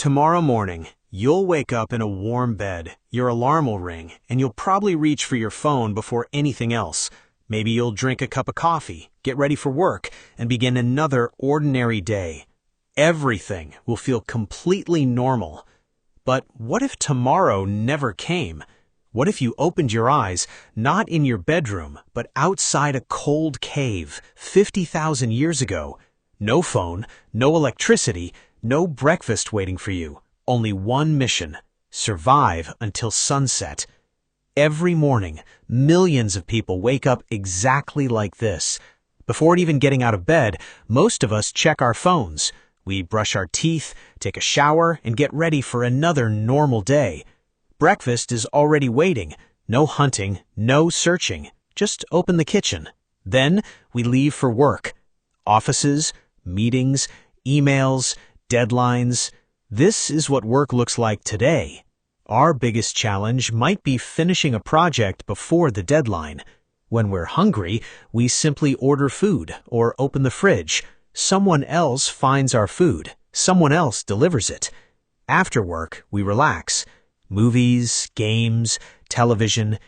Tomorrow morning, you'll wake up in a warm bed, your alarm will ring, and you'll probably reach for your phone before anything else. Maybe you'll drink a cup of coffee, get ready for work, and begin another ordinary day. Everything will feel completely normal. But what if tomorrow never came? What if you opened your eyes, not in your bedroom, but outside a cold cave 50,000 years ago? No phone, no electricity, no breakfast waiting for you. Only one mission: survive until sunset. Every morning, millions of people wake up exactly like this. Before even getting out of bed, most of us check our phones. We brush our teeth, take a shower, and get ready for another normal day. Breakfast is already waiting. No hunting, no searching. Just open the kitchen. Then we leave for work. Offices, meetings, emails, deadlines. This is what work looks like today. Our biggest challenge might be finishing a project before the deadline. When we're hungry, we simply order food or open the fridge. Someone else finds our food. Someone else delivers it. After work, we relax. Movies, games, television.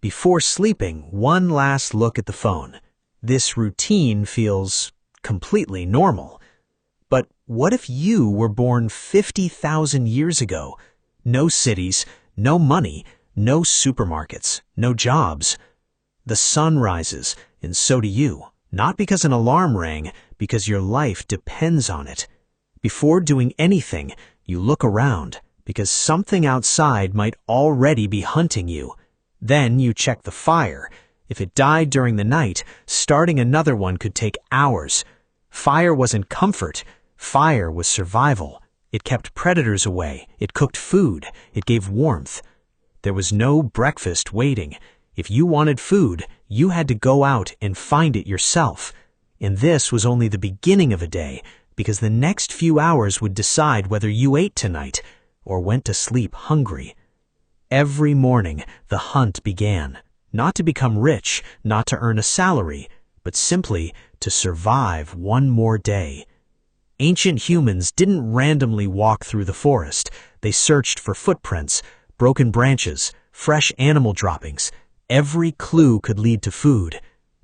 Before sleeping, one last look at the phone. This routine feels completely normal. But what if you were born 50,000 years ago? No cities, no money, no supermarkets, no jobs. The sun rises, and so do you. Not because an alarm rang, because your life depends on it. Before doing anything, you look around, because something outside might already be hunting you. Then you check the fire. If it died during the night, starting another one could take hours. Fire wasn't comfort. Fire was survival. It kept predators away. It cooked food. It gave warmth. There was no breakfast waiting. If you wanted food, you had to go out and find it yourself. And this was only the beginning of a day, because the next few hours would decide whether you ate tonight or went to sleep hungry. Every morning, the hunt began, not to become rich, not to earn a salary, but simply to survive one more day. Ancient humans didn't randomly walk through the forest. They searched for footprints, broken branches, fresh animal droppings. Every clue could lead to food.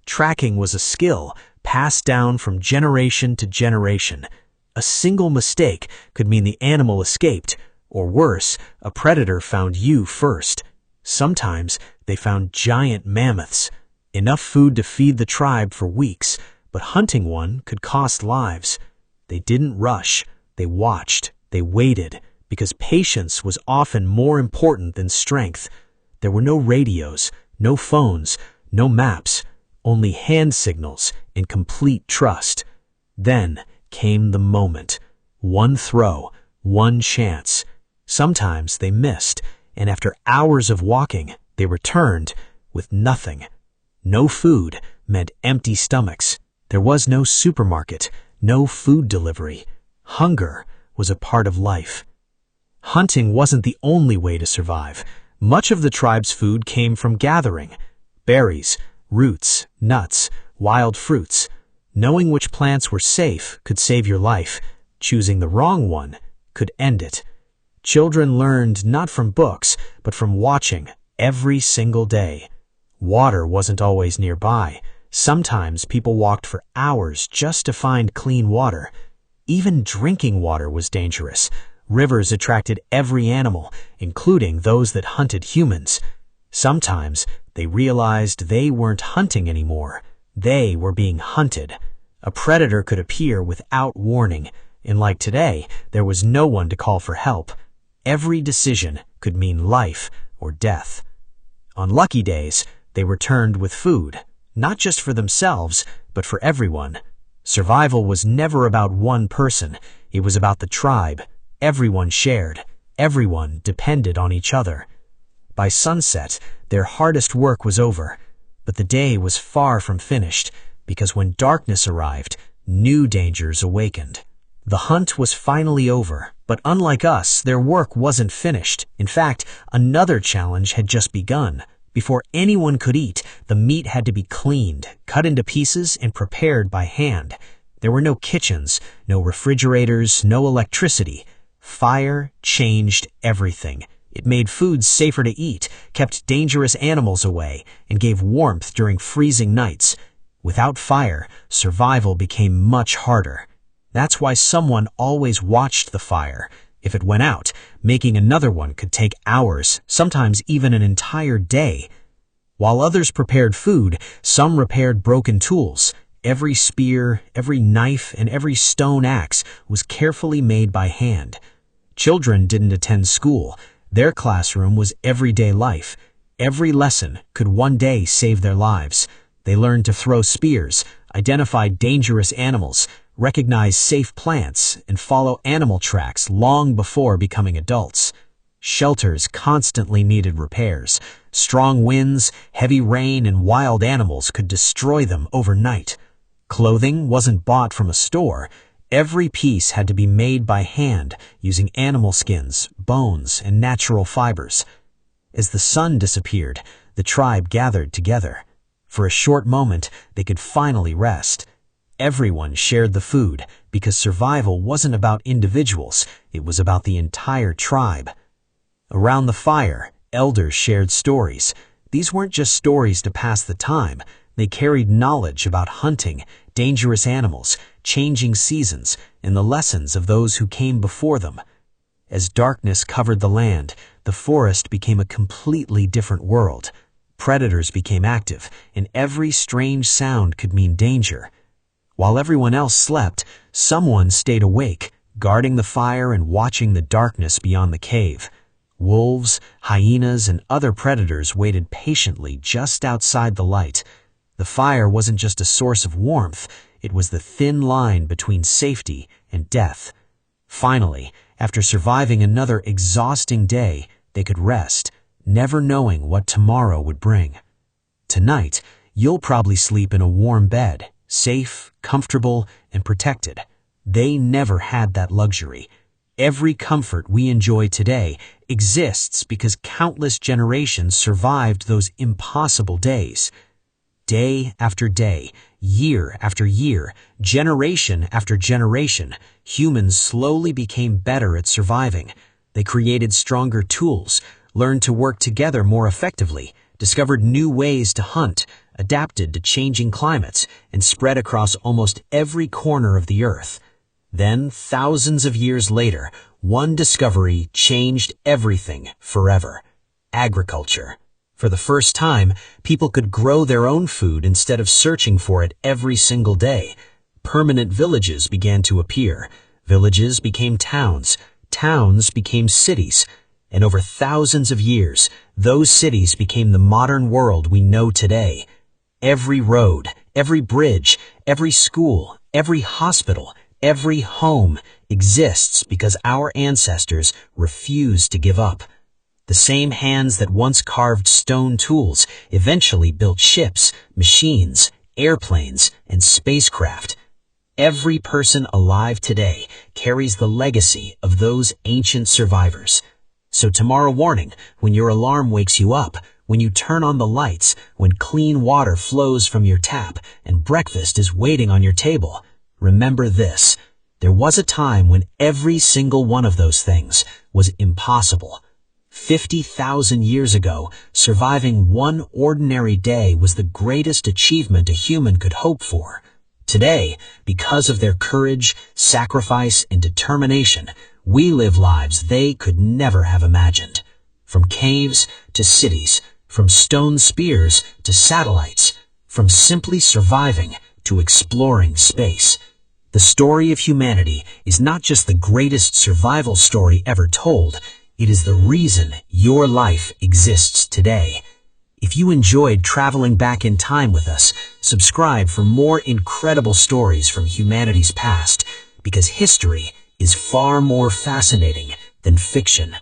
Tracking was a skill passed down from generation to generation. A single mistake could mean the animal escaped, or worse, a predator found you first. Sometimes they found giant mammoths, enough food to feed the tribe for weeks, but hunting one could cost lives. They didn't rush. They watched. They waited, because patience was often more important than strength. There were no radios, no phones, no maps, only hand signals and complete trust. Then came the moment. One throw, one chance. Sometimes they missed, and after hours of walking, they returned with nothing. No food meant empty stomachs. There was no supermarket, no food delivery. Hunger was a part of life. Hunting wasn't the only way to survive. Much of the tribe's food came from gathering. Berries, roots, nuts, wild fruits. Knowing which plants were safe could save your life. Choosing the wrong one could end it. Children learned not from books, but from watching every single day. Water wasn't always nearby. Sometimes people walked for hours just to find clean water. Even drinking water was dangerous. Rivers attracted every animal, including those that hunted humans. Sometimes they realized they weren't hunting anymore. They were being hunted. A predator could appear without warning, and like today, there was no one to call for help. Every decision could mean life or death. On lucky days, they returned with food, not just for themselves, but for everyone. Survival was never about one person. It was about the tribe. Everyone shared. Everyone depended on each other. By sunset, their hardest work was over, but the day was far from finished, because when darkness arrived, new dangers awakened. The hunt was finally over, but unlike us, their work wasn't finished. In fact, another challenge had just begun. Before anyone could eat, the meat had to be cleaned, cut into pieces, and prepared by hand. There were no kitchens, no refrigerators, no electricity. Fire changed everything. It made food safer to eat, kept dangerous animals away, and gave warmth during freezing nights. Without fire, survival became much harder. That's why someone always watched the fire. If it went out, making another one could take hours, sometimes even an entire day. While others prepared food, some repaired broken tools. Every spear, every knife, and every stone axe was carefully made by hand. Children didn't attend school. Their classroom was everyday life. Every lesson could one day save their lives. They learned to throw spears, identify dangerous animals, recognize safe plants, and follow animal tracks long before becoming adults. Shelters constantly needed repairs. Strong winds, heavy rain, and wild animals could destroy them overnight. Clothing wasn't bought from a store. Every piece had to be made by hand, using animal skins, bones, and natural fibers. As the sun disappeared, the tribe gathered together. For a short moment, they could finally rest. Everyone shared the food, because survival wasn't about individuals, it was about the entire tribe. Around the fire, elders shared stories. These weren't just stories to pass the time. They carried knowledge about hunting, dangerous animals, changing seasons, and the lessons of those who came before them. As darkness covered the land, the forest became a completely different world. Predators became active, and every strange sound could mean danger. While everyone else slept, someone stayed awake, guarding the fire and watching the darkness beyond the cave. Wolves, hyenas, and other predators waited patiently just outside the light. The fire wasn't just a source of warmth, it was the thin line between safety and death. Finally, after surviving another exhausting day, they could rest, never knowing what tomorrow would bring. Tonight, you'll probably sleep in a warm bed, safe, comfortable, and protected. They never had that luxury. Every comfort we enjoy today exists because countless generations survived those impossible days. Day after day, year after year, generation after generation, humans slowly became better at surviving. They created stronger tools, learned to work together more effectively, discovered new ways to hunt, adapted to changing climates, and spread across almost every corner of the earth. Then, thousands of years later, one discovery changed everything forever: agriculture. For the first time, people could grow their own food instead of searching for it every single day. Permanent villages began to appear. Villages became towns. Towns became cities. And over thousands of years, those cities became the modern world we know today. Every road, every bridge, every school, every hospital, every home exists because our ancestors refused to give up. The same hands that once carved stone tools eventually built ships, machines, airplanes, and spacecraft. Every person alive today carries the legacy of those ancient survivors. So tomorrow morning, when your alarm wakes you up, when you turn on the lights, when clean water flows from your tap, and breakfast is waiting on your table, remember this: there was a time when every single one of those things was impossible. 50,000 years ago, surviving one ordinary day was the greatest achievement a human could hope for. Today, because of their courage, sacrifice, and determination, we live lives they could never have imagined. From caves to cities, from stone spears to satellites, from simply surviving to exploring space. The story of humanity is not just the greatest survival story ever told, it is the reason your life exists today. If you enjoyed traveling back in time with us, subscribe for more incredible stories from humanity's past, because history is far more fascinating than fiction.